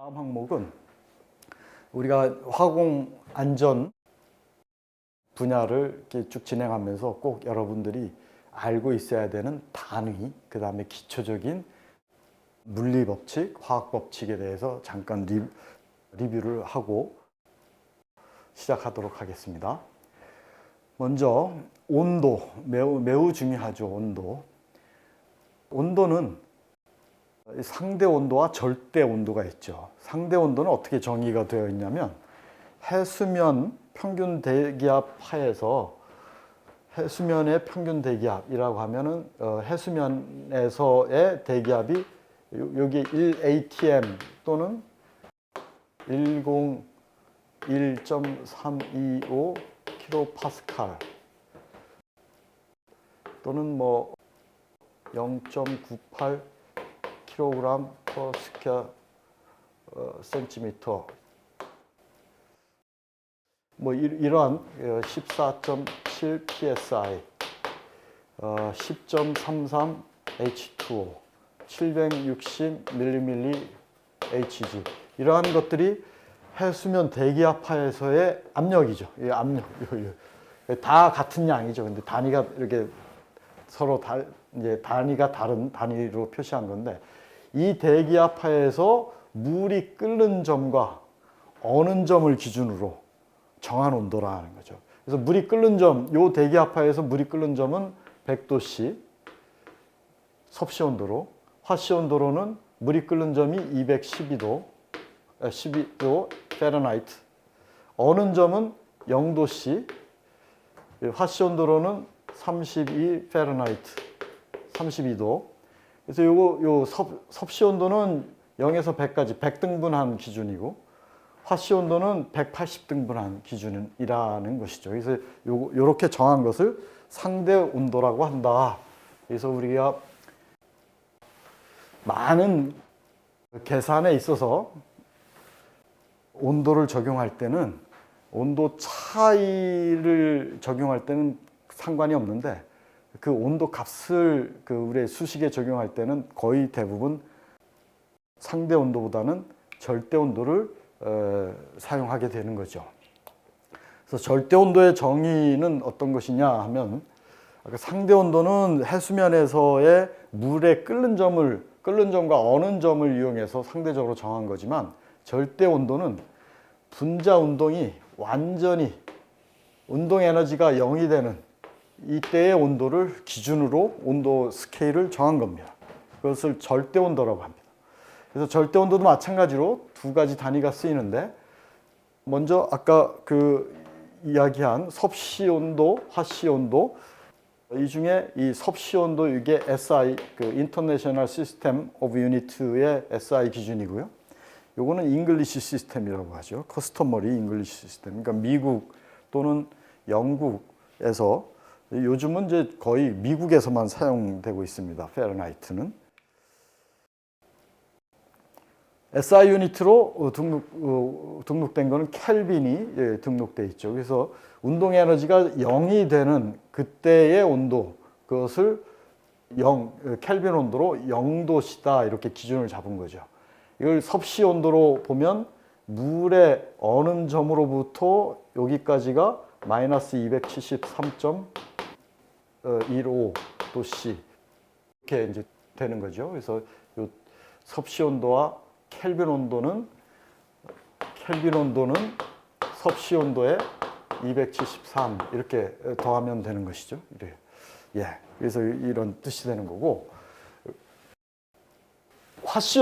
다음 항목은 우리가 화공 안전 분야를 이렇게 쭉 진행하면서 꼭 여러분들이 알고 있어야 되는 단위, 그 다음에 기초적인 물리 법칙, 화학 법칙에 대해서 잠깐 리뷰를 하고 시작하도록 하겠습니다. 먼저 온도, 매우 중요하죠. 온도는 상대 온도와 절대 온도가 있죠. 상대 온도는 어떻게 정의가 되어 있냐면 해수면 평균 대기압 하에서 해수면의 평균 대기압이라고 하면은 해수면에서의 대기압이 여기 1 atm 또는 101.325 킬로파스칼 또는 뭐 0.98 킬로그램 per 스퀘어 센티미터 뭐 이러한 14.7 psi 10.33 H2O 760 mmHg 이러한 것들이 해수면 대기압 하에서의 압력이죠. 이 압력 다 같은 양이죠. 근데 단위가 이렇게 서로 이제 단위가 다른 단위로 표시한 건데 이 대기압 하에서 물이 끓는 점과 어느 점을 기준으로 정한 온도라는 거죠. 그래서 물이 끓는 점, 요 대기압 하에서 물이 끓는 점은 100도씨 섭씨 온도로, 화씨 온도로는 물이 끓는 점이 212도, 12도 파렌하이트. 어느 점은 0도씨, 화씨 온도로는 32 파렌하이트, 32도. 그래서 요 섭씨 온도는 0에서 100까지 100등분한 기준이고 화씨 온도는 180등분한 기준이라는 것이죠. 그래서 요렇게 정한 것을 상대 온도라고 한다. 그래서 우리가 많은 계산에 있어서 온도를 적용할 때는 온도 차이를 적용할 때는 상관이 없는데 그 온도 값을 우리의 수식에 적용할 때는 거의 대부분 상대 온도보다는 절대 온도를 사용하게 되는 거죠. 그래서 절대 온도의 정의는 어떤 것이냐 하면 상대 온도는 해수면에서의 물의 끓는 점과 어는 점을 이용해서 상대적으로 정한 거지만 절대 온도는 분자 운동이 완전히 운동 에너지가 0이 되는 이때의 온도를 기준으로 온도 스케일을 정한 겁니다. 그것을 절대 온도라고 합니다. 그래서 절대 온도도 마찬가지로 두 가지 단위가 쓰이는데 먼저 아까 이야기한 섭씨 온도, 화씨 온도 이 중에 이 섭씨 온도 이게 SI International System of Unit의 SI 기준이고요. 요거는 잉글리시 시스템이라고 하죠. 커스터머리 잉글리시 시스템. 그러니까 미국 또는 영국에서 요즘은 이제 거의 미국에서만 사용되고 있습니다. 파렌하이트는. SI 유니트로 등록된 거는 켈빈이 등록돼 있죠. 그래서 운동 에너지가 0이 되는 그때의 온도, 그것을 켈빈 온도로 0도시다 이렇게 기준을 잡은 거죠. 이걸 섭씨 온도로 보면 물의 어느 점으로부터 여기까지가 마이너스 273.15도씨 이렇게 이제 되는 거죠. 그래서 요 섭씨 온도와 켈빈 온도는 섭씨 온도에 273 이렇게 더하면 되는 것이죠. 이래요. 예, 그래서 이런 뜻이 되는 거고 화씨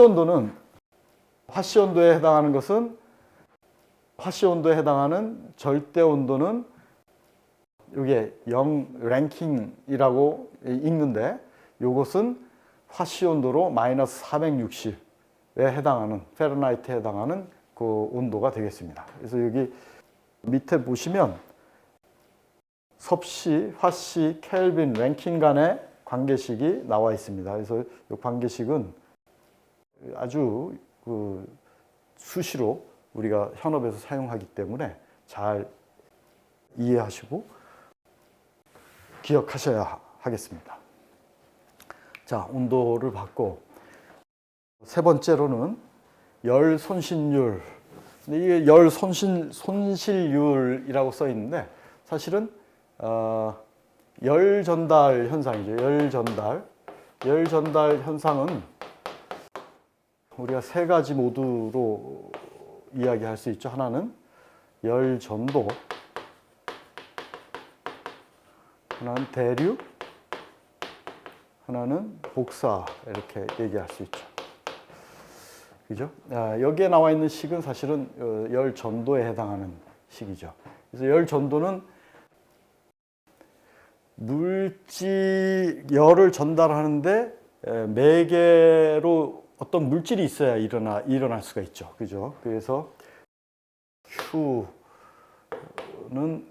온도에 해당하는 것은 화씨 온도에 해당하는 절대 온도는 이게 0 랭킹이라고 읽는데 이것은 화씨 온도로 마이너스 460에 해당하는 파렌하이트에 해당하는 그 온도가 되겠습니다. 그래서 여기 밑에 보시면 섭씨, 화씨, 켈빈, 랭킹 간의 관계식이 나와 있습니다. 그래서 이 관계식은 아주 수시로 우리가 현업에서 사용하기 때문에 잘 이해하시고 기억하셔야 하겠습니다. 자, 온도를 받고 세 번째로는 열 손실률. 근데 이게 열 손실률이라고 써 있는데 사실은 열 전달 현상이죠. 열 전달 현상은 우리가 세 가지 모드로 이야기할 수 있죠. 하나는 열 전도, 하나는 대류, 하나는 복사 이렇게 얘기할 수 있죠. 그죠? 여기에 나와 있는 식은 사실은 열 전도에 해당하는 식이죠. 그래서 열 전도는 열을 전달하는데 매개로 어떤 물질이 있어야 일어날 수가 있죠. 그죠? 그래서 Q는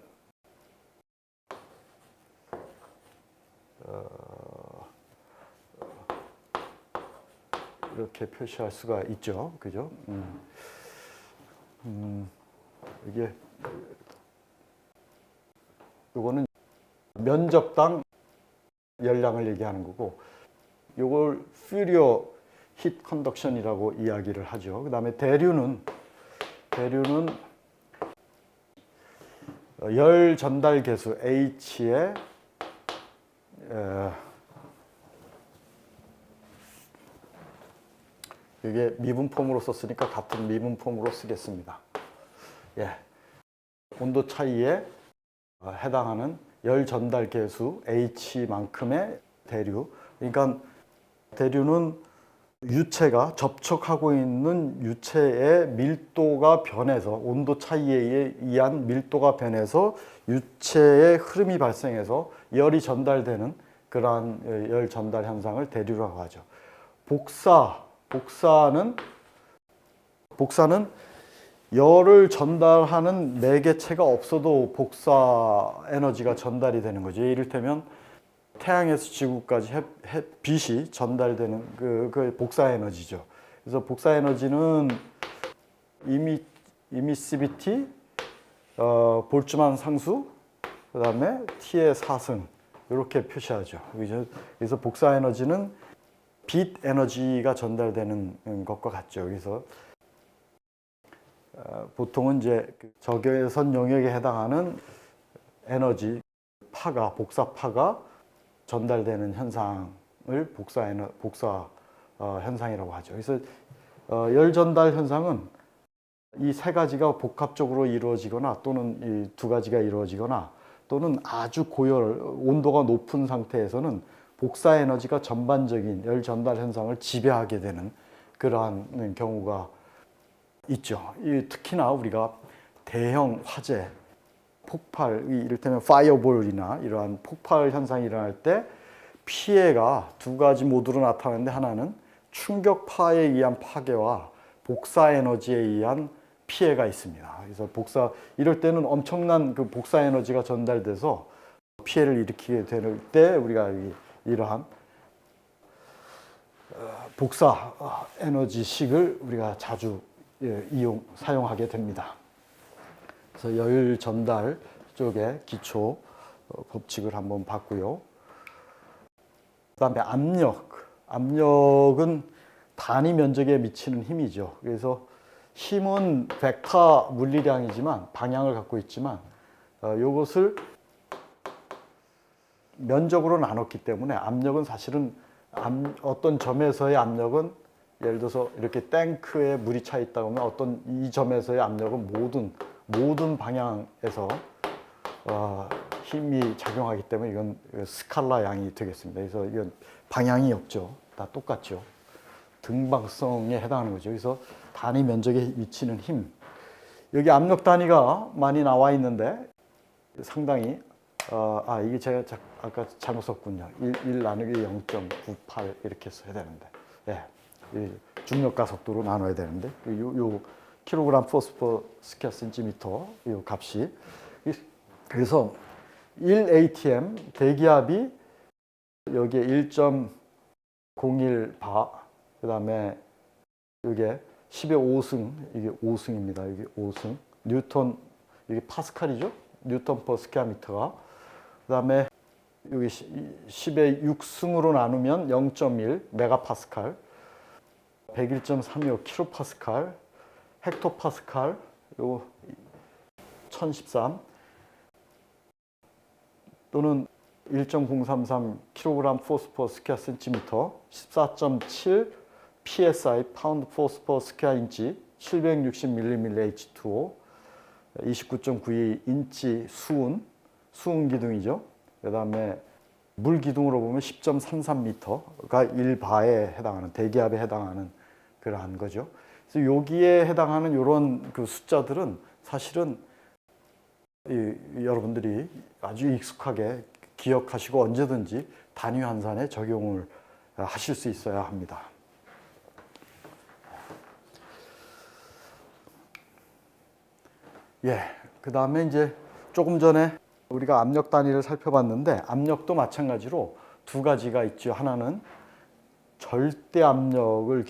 이렇게 표시할 수가 있죠. 그죠? 이게 요거는 면적당 열량을 얘기하는 거고, 요걸 퓨리어 히트 컨덕션이라고 이야기를 하죠. 그다음에 대류는 열 전달 계수 H에 이게 미분폼으로 썼으니까 같은 미분폼으로 쓰겠습니다. 예. 온도 차이에 해당하는 열 전달 계수 H만큼의 대류. 그러니까 대류는 유체가 접촉하고 있는 유체의 밀도가 변해서 온도 차이에 의한 밀도가 변해서 유체의 흐름이 발생해서 열이 전달되는 그러한 열 전달 현상을 대류라고 하죠. 복사는 열을 전달하는 매개체가 없어도 복사 에너지가 전달이 되는 거죠. 이를테면 태양에서 지구까지 빛이 전달되는 그 복사 에너지죠. 그래서 복사 에너지는 이미시비티, 볼츠만 상수, 그다음에 T의 4승 이렇게 표시하죠. 그래서 복사 에너지는 빛 에너지가 전달되는 것과 같죠. 그래서 보통은 이제 적외선 용역에 해당하는 에너지 복사파가 전달되는 현상을 복사 현상이라고 하죠. 그래서 열 전달 현상은 이 세 가지가 복합적으로 이루어지거나 또는 이 두 가지가 이루어지거나 또는 아주 온도가 높은 상태에서는 복사 에너지가 전반적인 열 전달 현상을 지배하게 되는 그러한 경우가 있죠. 특히나 우리가 대형 화재, 폭발, 이를테면 파이어볼이나 이러한 폭발 현상이 일어날 때 피해가 두 가지 모드로 나타나는데, 하나는 충격파에 의한 파괴와 복사 에너지에 의한 피해가 있습니다. 그래서 이럴 때는 엄청난 그 복사 에너지가 전달돼서 피해를 일으키게 될 때 우리가 이러한 복사 에너지식을 우리가 자주 사용하게 됩니다. 그래서 열 전달 쪽에 기초 법칙을 한번 봤고요. 그다음에 압력은 단위 면적에 미치는 힘이죠. 그래서 힘은 벡터 물리량이지만 방향을 갖고 있지만 이것을 면적으로 나눴기 때문에 압력은 사실은 어떤 점에서의 압력은, 예를 들어서 이렇게 탱크에 물이 차 있다고 하면 어떤 이 점에서의 압력은 모든 방향에서 힘이 작용하기 때문에 이건 스칼라 양이 되겠습니다. 그래서 이건 방향이 없죠. 다 똑같죠. 등방성에 해당하는 거죠. 그래서 단위 면적에 미치는 힘. 여기 압력 단위가 많이 나와 있는데 상당히 이게 제가 아까 잘못 썼군요. 1 나누기 0.98 이렇게 써야 되는데, 예, 중력 가속도로 나눠야 되는데 요 킬로그램 포스 퍼 스퀘어 센티미터 이 값이, 그래서 1 atm 대기압이 여기에 1.01 바, 그다음에 이게 10의 5승, 이게 5승입니다. 이게 5승. 뉴턴, 이게 파스칼이죠? 뉴턴 퍼 스퀘어 미터가. 그다음에 여기 10의 6승으로 나누면 0.1 메가파스칼. 101.325 킬로파스칼, 헥토파스칼 요 1013 또는 1.033 kg force per square centimeter, 14.7 psi pound force per square inch, 760mm H2O, 29.92 인치 수은 기둥이죠. 그다음에 물 기둥으로 보면 10.33m가 1바에 해당하는, 대기압에 해당하는 그러한 거죠. 그래서 여기에 해당하는 이런 그 숫자들은 사실은 여러분들이 아주 익숙하게 기억하시고 언제든지 단위 환산에 적용을 하실 수 있어야 합니다. 예, 그 다음에 이제 조금 전에 우리가 압력 단위를 살펴봤는데 압력도 마찬가지로 두 가지가 있죠. 하나는 절대 압력을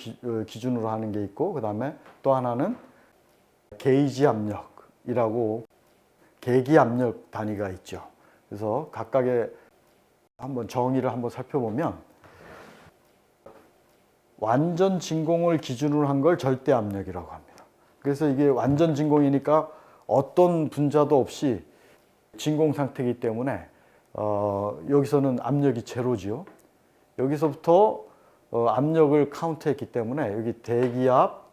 기준으로 하는 게 있고, 그 다음에 또 하나는 게이지 압력이라고 계기 압력 단위가 있죠. 그래서 각각의 한번 정의를 한번 살펴보면 완전 진공을 기준으로 한 걸 절대 압력이라고 합니다. 그래서 이게 완전 진공이니까 어떤 분자도 없이 진공 상태이기 때문에 여기서는 압력이 제로지요. 여기서부터 압력을 카운트했기 때문에 여기 대기압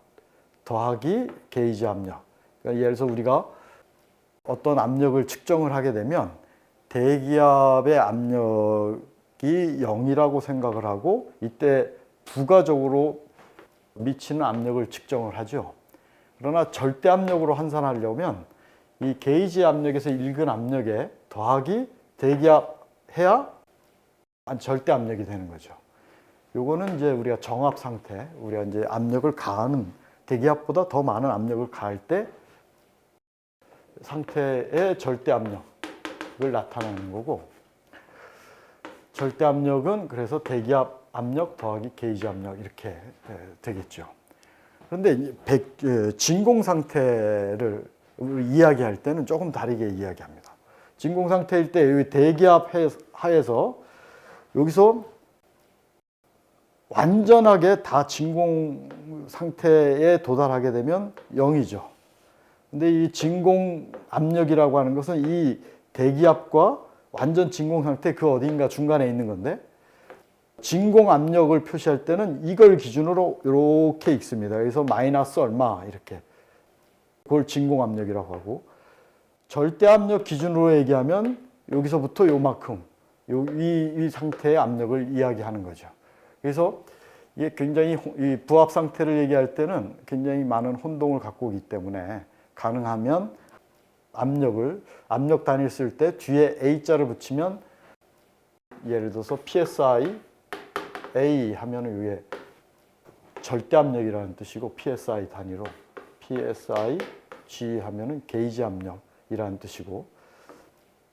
더하기 게이지 압력. 그러니까 예를 들어서 우리가 어떤 압력을 측정을 하게 되면 대기압의 압력이 0이라고 생각을 하고 이때 부가적으로 미치는 압력을 측정을 하죠. 그러나 절대 압력으로 환산하려면 이 게이지 압력에서 읽은 압력에 더하기 대기압 해야 절대 압력이 되는 거죠. 요거는 이제 우리가 정압 상태, 우리가 이제 압력을 가하는 대기압보다 더 많은 압력을 가할 때 상태의 절대 압력을 나타내는 거고, 절대 압력은 그래서 대기압 압력 더하기 게이지 압력 이렇게 되겠죠. 그런데 진공 상태를 이야기할 때는 조금 다르게 이야기합니다. 진공 상태일 때 대기압 하에서 여기서 완전하게 다 진공 상태에 도달하게 되면 0이죠. 근데 이 진공 압력이라고 하는 것은 이 대기압과 완전 진공 상태 그 어딘가 중간에 있는 건데, 진공 압력을 표시할 때는 이걸 기준으로 이렇게 읽습니다. 그래서 마이너스 얼마 이렇게. 그걸 진공 압력이라고 하고, 절대 압력 기준으로 얘기하면 여기서부터 요만큼 이 상태의 압력을 이야기하는 거죠. 그래서 이게 굉장히 이 부합 상태를 얘기할 때는 굉장히 많은 혼동을 갖고 오기 때문에 가능하면 압력 단위를 쓸 때 뒤에 A자를 붙이면 예를 들어서 PSI A 하면은 이게 절대 압력이라는 뜻이고 PSI 단위로 PSI G 하면은 게이지 압력이라는 뜻이고,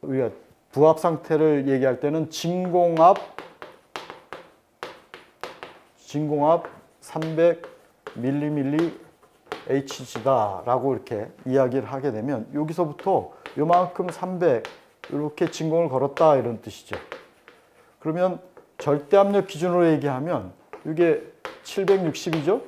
우리가 부합 상태를 얘기할 때는 진공압 300mmHg다라고 이렇게 이야기를 하게 되면 여기서부터 요만큼 300 이렇게 진공을 걸었다 이런 뜻이죠. 그러면 절대 압력 기준으로 얘기하면 이게 760이죠.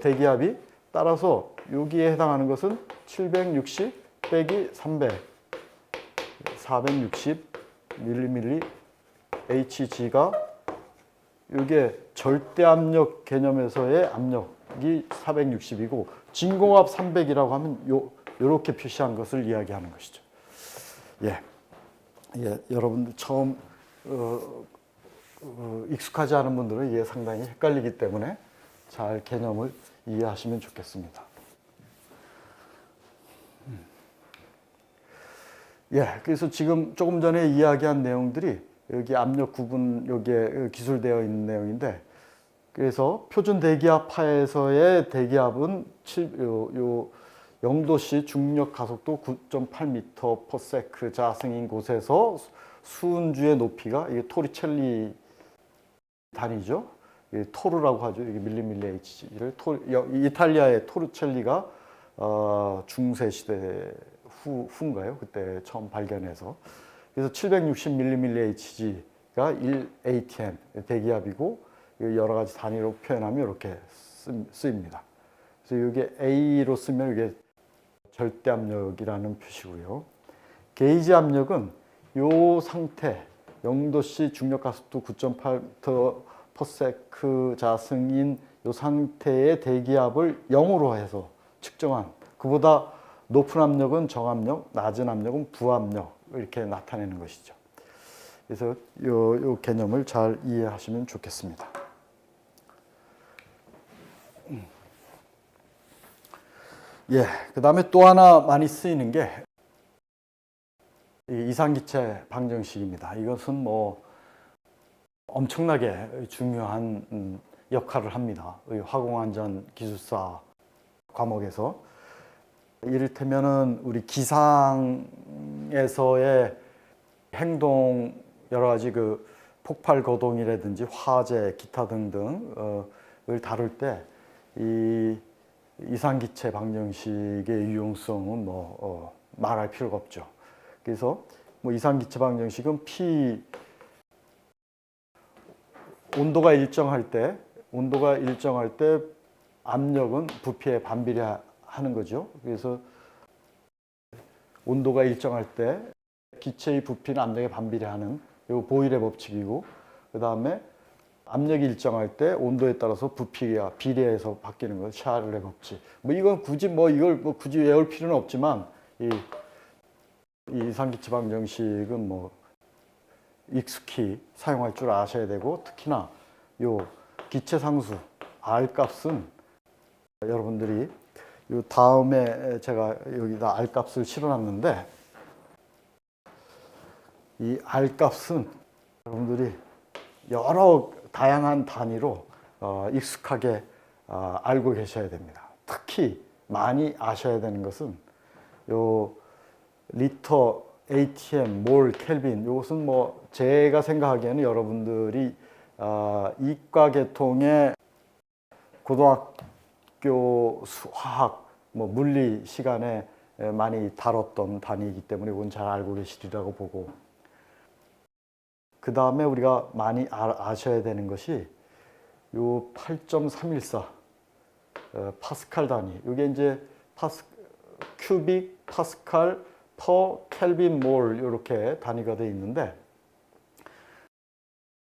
대기압이 따라서 여기에 해당하는 것은 760 빼기 300 460mm Hg가 이게 절대 압력 개념에서의 압력이 460이고 진공압 300이라고 하면 요렇게 표시한 것을 이야기하는 것이죠. 예, 여러분들 처음 익숙하지 않은 분들은 이게 상당히 헷갈리기 때문에 잘 개념을 이해하시면 좋겠습니다. 예, 그래서 지금 조금 전에 이야기한 내용들이 여기 압력 구분 여기에 기술되어 있는 내용인데, 그래서 표준 대기압 하에서의 대기압은 0도씨 중력 가속도 9.8m/s 자승인 곳에서 수은주의 높이가 이게 토리첼리 단위죠. 토르라고 하죠. 이게 밀리밀리 Hg를 이탈리아의 토르첼리가 중세 시대 후인가요? 그때 처음 발견해서. 그래서 760mmHg가 1 atm 대기압이고 여러 가지 단위로 표현하면 이렇게 쓰입니다. 그래서 이게 A로 쓰면 이게 절대 압력이라는 표시고요. 게이지 압력은 이 상태 0도씨 중력 가속도 9.8m/s 자승인 이 상태의 대기압을 0으로 해서 측정한, 그보다 높은 압력은 정압력, 낮은 압력은 부압력, 이렇게 나타내는 것이죠. 그래서 이 개념을 잘 이해하시면 좋겠습니다. 예, 그 다음에 또 하나 많이 쓰이는 게 이상기체 방정식입니다. 이것은 뭐 엄청나게 중요한 역할을 합니다. 화공안전 기술사 과목에서. 이를테면은 우리 기상에서의 행동, 여러 가지 그 폭발 거동이라든지 화재, 기타 등등을 다룰 때 이 이상기체 방정식의 유용성은 뭐 말할 필요가 없죠. 그래서 뭐 이상기체 방정식은 온도가 일정할 때 압력은 부피에 반비례하는 거죠. 그래서 온도가 일정할 때 기체의 부피는 압력에 반비례하는 이 보일의 법칙이고, 그 다음에 압력이 일정할 때 온도에 따라서 부피가 비례해서 바뀌는 것, 샤를의 법칙. 뭐 이건 이걸 굳이 외울 필요는 없지만 이 이상기체 방정식은 뭐 익숙히 사용할 줄 아셔야 되고, 특히나 요 기체 상수 R 값은 여러분들이 요 다음에 제가 여기다 R 값을 실어놨는데, 이 R 값은 여러분들이 여러 다양한 단위로 익숙하게 알고 계셔야 됩니다. 특히 많이 아셔야 되는 것은 요 리터, ATM, 몰, 켈빈, 이것은 뭐 제가 생각하기에는 여러분들이 이과 계통의 고등학교 화학, 뭐 물리 시간에 많이 다뤘던 단위이기 때문에 이건 잘 알고 계시리라고 보고, 그 다음에 우리가 많이 아셔야 되는 것이 요 8.314 파스칼 단위. 이게 이제 큐빅 파스칼 퍼 켈빈 몰 이렇게 단위가 되어 있는데,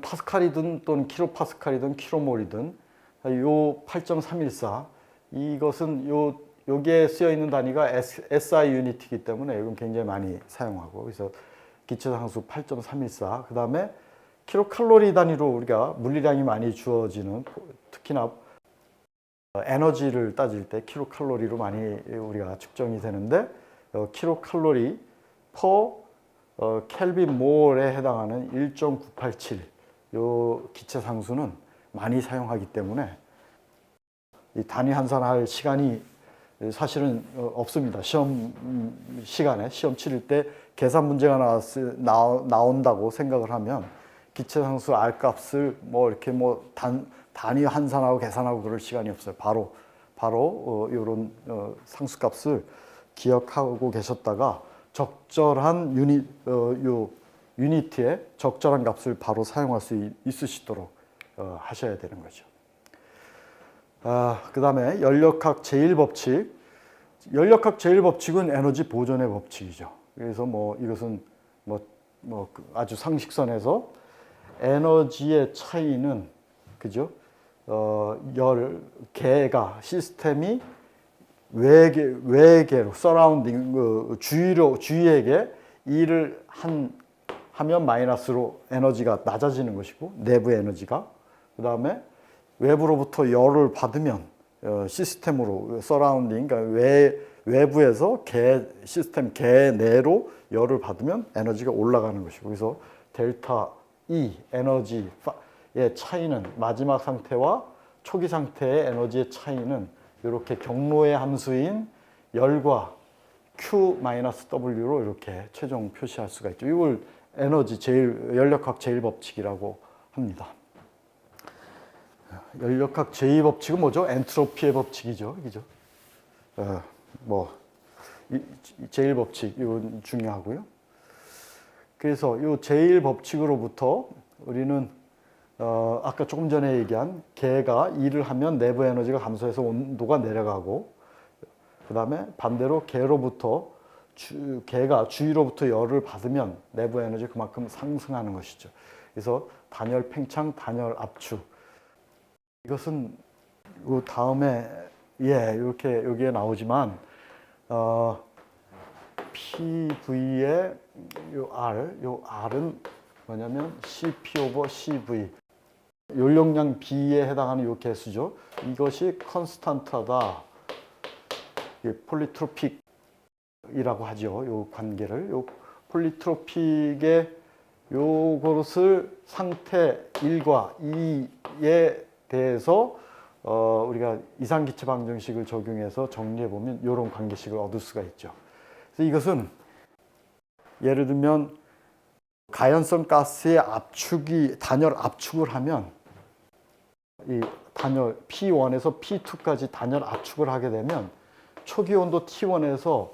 파스칼이든 또는 킬로파스칼이든 킬로몰이든 요 8.314 이것은 요게 쓰여 있는 단위가 SI 유닛이기 때문에 이건 굉장히 많이 사용하고, 그래서 기체상수 8.314, 그 다음에 킬로칼로리 단위로 우리가 물리량이 많이 주어지는, 특히나 에너지를 따질 때 킬로칼로리로 많이 우리가 측정이 되는데, 킬로칼로리 퍼 켈빈 몰에 해당하는 1.987 요 기체 상수는 많이 사용하기 때문에 이 단위 환산할 시간이 사실은 없습니다. 시험 시간에 시험 치를 때 계산 문제가 나온다고 생각을 하면 기체 상수 R 값을 뭐 이렇게 뭐 단위 환산하고 계산하고 그럴 시간이 없어요. 바로 이런 상수 값을 기억하고 계셨다가 적절한 유니트에 적절한 값을 바로 사용할 수 있으시도록 하셔야 되는 거죠. 그 다음에 연력학 제1법칙. 연력학 제1법칙은 에너지 보존의 법칙이죠. 그래서 뭐 이것은 뭐 아주 상식선에서 에너지의 차이는, 그죠? 개가 시스템이 외계로 서라운딩 주위에게 일을 하면 마이너스로 에너지가 낮아지는 것이고, 내부 에너지가, 그 다음에 외부로부터 열을 받으면 시스템으로 서라운딩, 그러니까 외부에서 시스템 내로 열을 받으면 에너지가 올라가는 것이고, 그래서 델타 E 에너지의 차이는, 마지막 상태와 초기 상태의 에너지의 차이는 이렇게 경로의 함수인 열과 Q-W로 이렇게 최종 표시할 수가 있죠. 이걸 연력학 제1법칙이라고 합니다. 연력학 제2법칙은 뭐죠? 엔트로피의 법칙이죠. 그죠? 제1법칙, 이건 중요하고요. 그래서 이 제1법칙으로부터 우리는 아까 조금 전에 얘기한 개가 일을 하면 내부 에너지가 감소해서 온도가 내려가고, 그 다음에 반대로 개로부터 개가 주위로부터 열을 받으면 내부 에너지 그만큼 상승하는 것이죠. 그래서 단열 팽창, 단열 압축. 이것은 요 다음에 이렇게 여기에 나오지만 PV의 요 R은 뭐냐면 CP 오버 CV. 연령량 B에 해당하는 요 개수죠. 이것이 컨스탄트하다. 폴리트로픽이라고 하죠. 요 관계를. 요 폴리트로픽의 요것을 상태 1과 2에 대해서 우리가 이상기체 방정식을 적용해서 정리해 보면 이런 관계식을 얻을 수가 있죠. 그래서 이것은 예를 들면 가연성 가스의 단열 압축을 하면 이 단열 P1에서 P2까지 단열 압축을 하게 되면 초기 온도 T1에서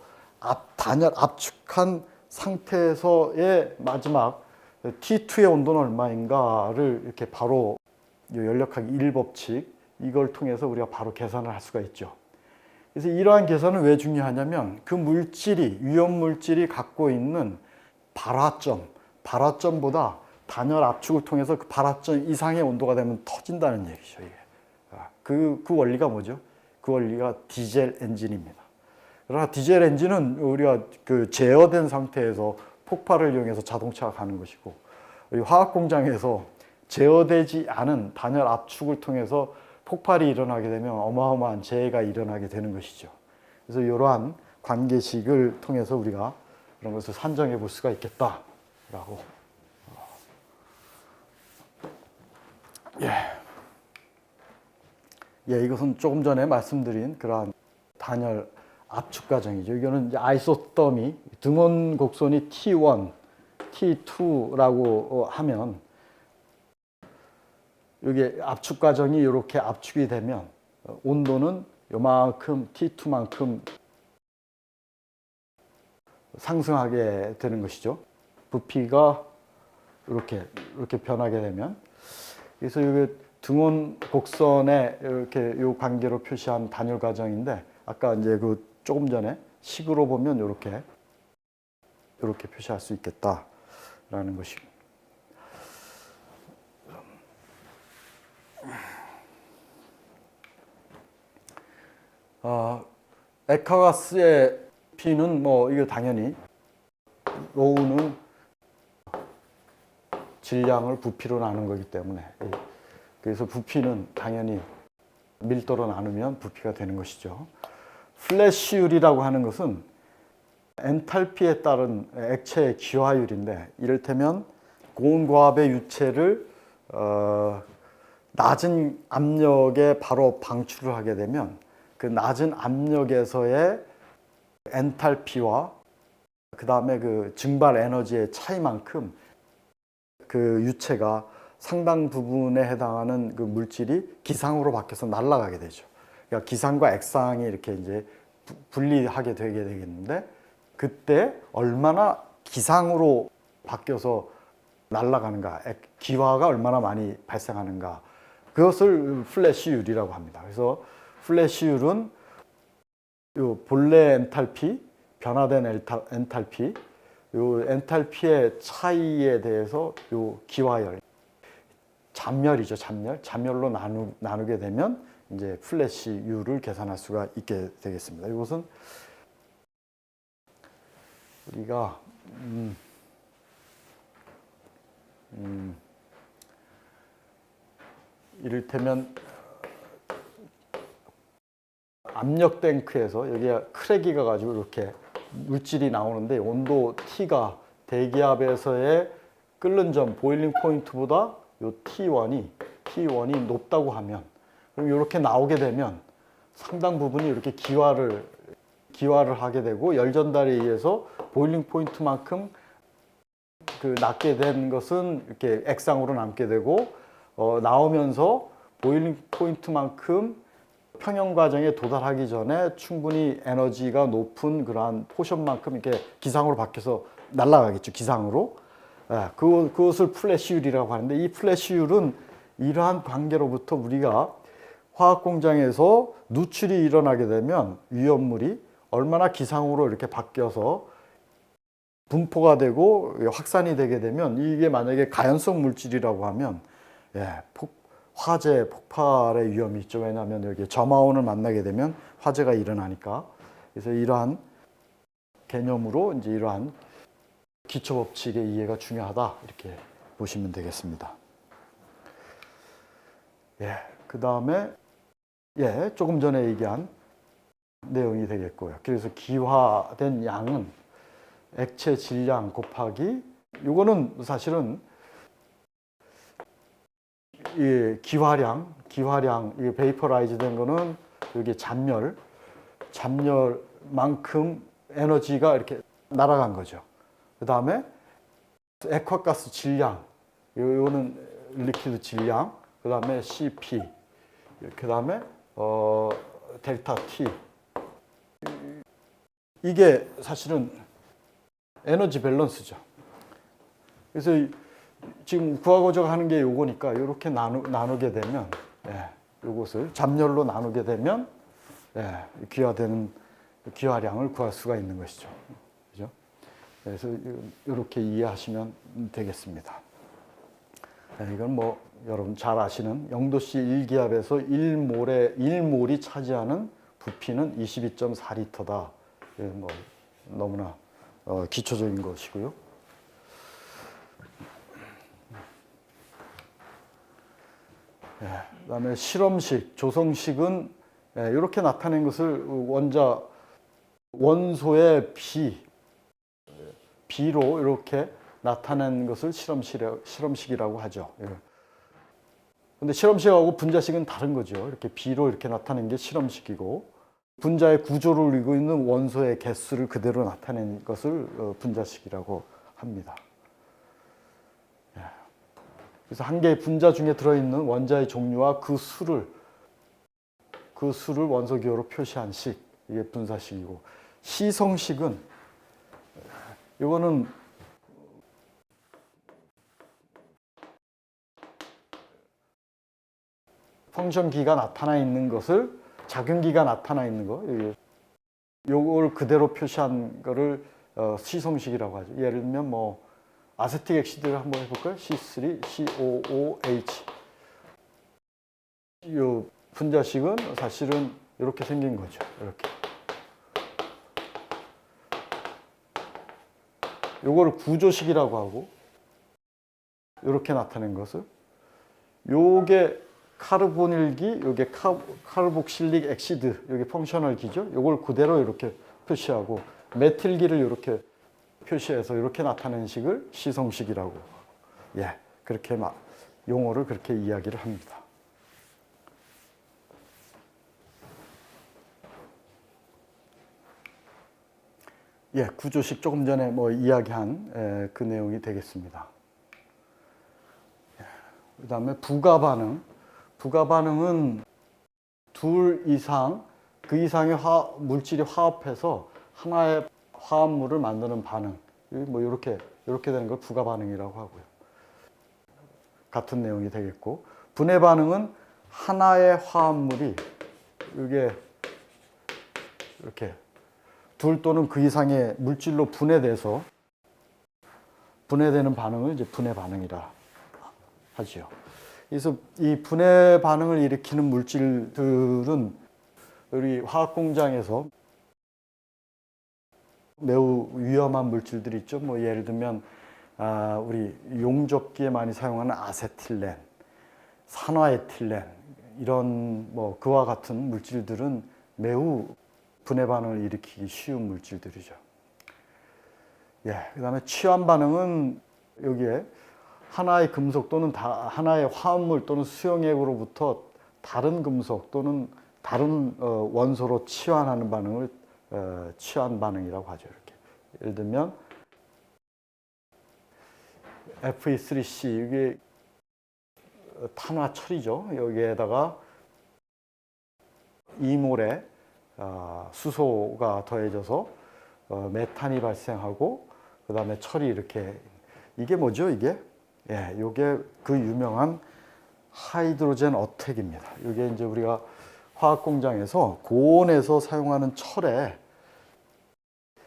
단열 압축한 상태에서의 마지막 T2의 온도는 얼마인가를 이렇게 바로 연력하기 1법칙 이걸 통해서 우리가 바로 계산을 할 수가 있죠. 그래서 이러한 계산은 왜 중요하냐면 그 물질이 위험 물질이 갖고 있는 발화점보다 단열 압축을 통해서 그 발화점 이상의 온도가 되면 터진다는 얘기죠. 이게. 그 원리가 뭐죠? 그 원리가 디젤 엔진입니다. 그러나 디젤 엔진은 우리가 그 제어된 상태에서 폭발을 이용해서 자동차가 가는 것이고, 화학 공장에서 제어되지 않은 단열 압축을 통해서 폭발이 일어나게 되면 어마어마한 재해가 일어나게 되는 것이죠. 그래서 이러한 관계식을 통해서 우리가 그런 것을 산정해 볼 수가 있겠다라고. 이것은 조금 전에 말씀드린 그러한 단열 압축 과정이죠. 이거는 이제 아이소더미 등원 곡선이 T1, T2라고 하면 여기 압축 과정이 이렇게 압축이 되면 온도는 요만큼 T2만큼 상승하게 되는 것이죠. 부피가 이렇게 변하게 되면, 그래서 여기 등원 곡선에 이렇게 요 관계로 표시한 단열 과정인데, 아까 이제 그 조금 전에 식으로 보면 이렇게 표시할 수 있겠다라는 것입니다. 액화가스의 P는 뭐 이거 당연히 로우는 질량을 부피로 나눈 거기 때문에, 그래서 부피는 당연히 밀도로 나누면 부피가 되는 것이죠. 플래시율이라고 하는 것은 엔탈피에 따른 액체의 기화율인데, 이를테면 고온고압의 유체를 낮은 압력에 바로 방출을 하게 되면 그 낮은 압력에서의 엔탈피와 그 다음에 그 증발 에너지의 차이만큼 그 유체가 상당 부분에 해당하는 그 물질이 기상으로 바뀌어서 날아가게 되죠. 그러니까 기상과 액상이 이렇게 이제 분리하게 되게 되겠는데, 그때 얼마나 기상으로 바뀌어서 날아가는가, 기화가 얼마나 많이 발생하는가, 그것을 플래시율이라고 합니다. 그래서 플래시율은 요 본래 엔탈피, 변화된 엔탈피, 요 엔탈피의 차이에 대해서 요 기화열, 잔멸이죠, 잔멸로 나누게 되면 이제 플래시율을 계산할 수가 있게 되겠습니다. 이것은 우리가 이를테면 압력 탱크에서 여기가 크래기가 가지고 이렇게 물질이 나오는데, 온도 T가 대기압에서의 끓는 점, 보일링 포인트보다 요 T1이 높다고 하면, 그럼 이렇게 나오게 되면 상당 부분이 이렇게 기화를 하게 되고, 열 전달에 의해서 보일링 포인트만큼 그 낮게 된 것은 이렇게 액상으로 남게 되고, 나오면서 보일링 포인트만큼 평형 과정에 도달하기 전에 충분히 에너지가 높은 그러한 포션만큼 이렇게 기상으로 바뀌어서 날아가겠죠, 기상으로. 그것을 플래시율이라고 하는데, 이 플래시율은 이러한 관계로부터 우리가 화학 공장에서 누출이 일어나게 되면 위험물이 얼마나 기상으로 이렇게 바뀌어서 분포가 되고 확산이 되게 되면 이게 만약에 가연성 물질이라고 하면 화재 폭발의 위험이 있죠. 왜냐하면 여기 점화원을 만나게 되면 화재가 일어나니까. 그래서 이러한 개념으로 이제 이러한 기초 법칙의 이해가 중요하다 이렇게 보시면 되겠습니다. 그 다음에 조금 전에 얘기한 내용이 되겠고요. 그래서 기화된 양은 액체 질량 곱하기 이거는 사실은 이 기화량 이게 베이퍼라이즈 된 거는 여기 잔열만큼 에너지가 이렇게 날아간 거죠. 그 다음에 액화가스 질량 이거는 리퀴드 질량 그 다음에 CP 그 다음에 델타 T 이게 사실은 에너지 밸런스죠. 그래서 지금 구하고자 하는 게 요거니까 이렇게 나누게 되면 요것을 잠열로 나누게 되면 기화되는 기화량을 구할 수가 있는 것이죠. 그죠? 그래서 이렇게 이해하시면 되겠습니다. 이건 뭐 여러분 잘 아시는 0도씨 1기압에서 1몰이 차지하는 부피는 22.4리터다. 뭐 너무나 기초적인 것이고요. 그다음에 실험식, 조성식은 이렇게 나타낸 것을 원소의 비로 이렇게 나타낸 것을 실험식이라고 하죠. 근데 실험식하고 분자식은 다른 거죠. 이렇게 비로 이렇게 나타낸 게 실험식이고 분자의 구조를 이루고 있는 원소의 개수를 그대로 나타낸 것을 분자식이라고 합니다. 그래서 한 개의 분자 중에 들어있는 원자의 종류와 그 수를 원소 기호로 표시한 식, 이게 분사식이고 시성식은 이거는 펑션기가 나타나 있는 것을 작용기가 나타나 있는 거, 요걸 그대로 표시한 거를 시성식이라고 하죠. 예를 들면 뭐 아세틱 액시드를 한번 해볼까요? C3COOH. 이 분자식은 사실은 이렇게 생긴 거죠. 이렇게. 요거를 구조식이라고 하고 이렇게 나타낸 것을 요게 카르보닐기, 요게 카르복실릭 액시드, 요게 펑셔널기죠. 요걸 그대로 이렇게 표시하고 메틸기를 이렇게 표시해서 이렇게 나타낸 식을 시성식이라고 그렇게 용어를 그렇게 이야기를 합니다. 구조식 조금 전에 뭐 이야기한 그 내용이 되겠습니다. 그다음에 부가반응은 둘 이상 그 이상의 물질이 화합해서 하나의 화합물을 만드는 반응. 뭐 이렇게 되는 걸 부가 반응이라고 하고요. 같은 내용이 되겠고, 분해 반응은 하나의 화합물이 이게 이렇게 둘 또는 그 이상의 물질로 분해되는 반응을 이제 분해 반응이라 하지요. 그래서 이 분해 반응을 일으키는 물질들은 우리 화학 공장에서 매우 위험한 물질들이 있죠. 뭐 예를 들면 우리 용접기에 많이 사용하는 아세틸렌, 산화에틸렌 이런 뭐 그와 같은 물질들은 매우 분해 반응을 일으키기 쉬운 물질들이죠. 그다음에 취환 반응은 여기에 하나의 금속 또는 하나의 화합물 또는 수용액으로부터 다른 금속 또는 다른 원소로 치환하는 반응을 취환 반응이라고 하죠. 이렇게 예를 들면 Fe3C 이게 탄화철이죠. 여기에다가 2몰의 수소가 더해져서 메탄이 발생하고 그 다음에 철이 이렇게 이게 뭐죠? 이게 요게 그 유명한 하이드로젠 어택입니다. 이게 이제 우리가 화학 공장에서 고온에서 사용하는 철에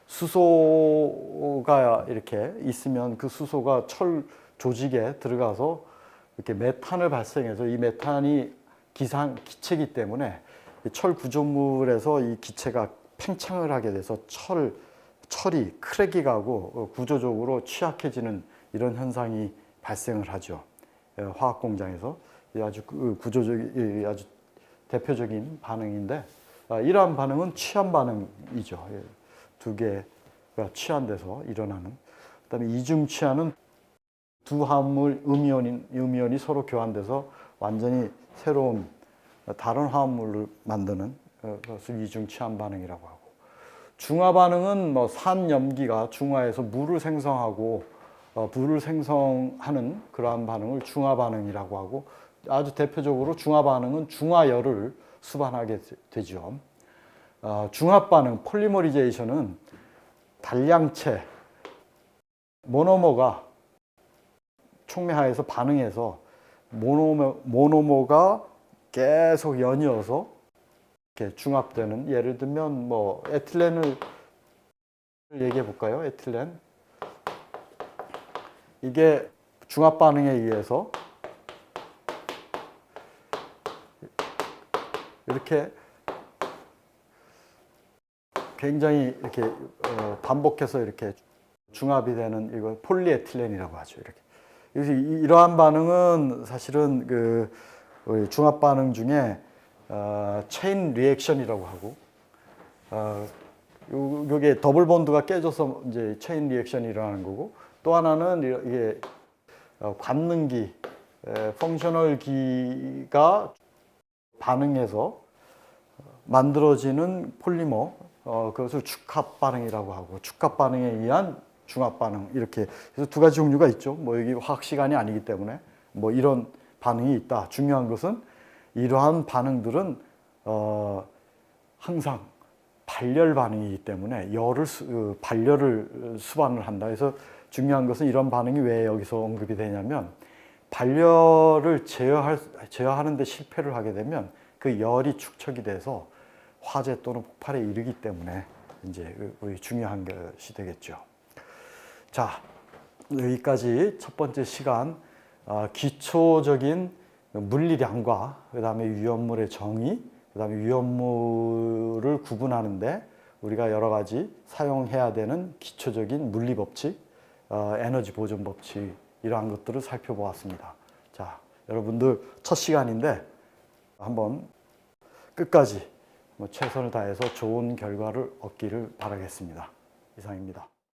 수소가 이렇게 있으면 그 수소가 철 조직에 들어가서 이렇게 메탄을 발생해서 이 메탄이 기체이기 때문에 철 구조물에서 이 기체가 팽창을 하게 돼서 철이 크랙이 가고 구조적으로 취약해지는 이런 현상이 발생을 하죠. 화학 공장에서 아주 아주 대표적인 반응인데, 이러한 반응은 취한 반응이죠. 두 개가 취한돼서 일어나는. 그다음에 이중 취한은 두 화합물 음이온이 서로 교환돼서 완전히 새로운 다른 화합물을 만드는 것을 이중 취한 반응이라고 하고, 중화 반응은 뭐 산염기가 중화에서 물을 생성하고 물을 생성하는 그러한 반응을 중화 반응이라고 하고, 아주 대표적으로 중화 반응은 중화열을 수반하게 되죠. 중합 반응 폴리머리제이션은 단량체 모노머가 촉매하에서 반응해서 모노머가 계속 연이어서 이렇게 중합되는, 예를 들면 뭐 에틸렌을 얘기해 볼까요? 에틸렌, 이게 중합 반응에 의해서 이렇게 굉장히 이렇게 반복해서 이렇게 중합이 되는, 이걸 폴리에틸렌이라고 하죠. 이렇게. 그래서 이러한 반응은 사실은 그 중합 반응 중에 체인 리액션이라고 하고, 요게 더블 본드가 깨져서 이제 체인 리액션이 일어나는 거고, 또 하나는 이게 관능기, 펑셔널 기가 반응해서 만들어지는 폴리머, 그것을 축합 반응이라고 하고, 축합 반응에 의한 중합 반응, 이렇게 그래서 두 가지 종류가 있죠. 뭐 여기 화학 시간이 아니기 때문에 뭐 이런 반응이 있다. 중요한 것은 이러한 반응들은 항상 발열 반응이기 때문에 발열을 수반을 한다. 그래서 중요한 것은 이런 반응이 왜 여기서 언급이 되냐면, 발열을 제어하는 데 실패를 하게 되면 그 열이 축적이 돼서 화재 또는 폭발에 이르기 때문에 이제 중요한 것이 되겠죠. 자, 여기까지 첫 번째 시간, 기초적인 물리량과 그다음에 위험물의 정의, 그다음에 위험물을 구분하는데 우리가 여러 가지 사용해야 되는 기초적인 물리 법칙, 에너지 보존 법칙, 이러한 것들을 살펴보았습니다. 자, 여러분들 첫 시간인데 한번 끝까지 최선을 다해서 좋은 결과를 얻기를 바라겠습니다. 이상입니다.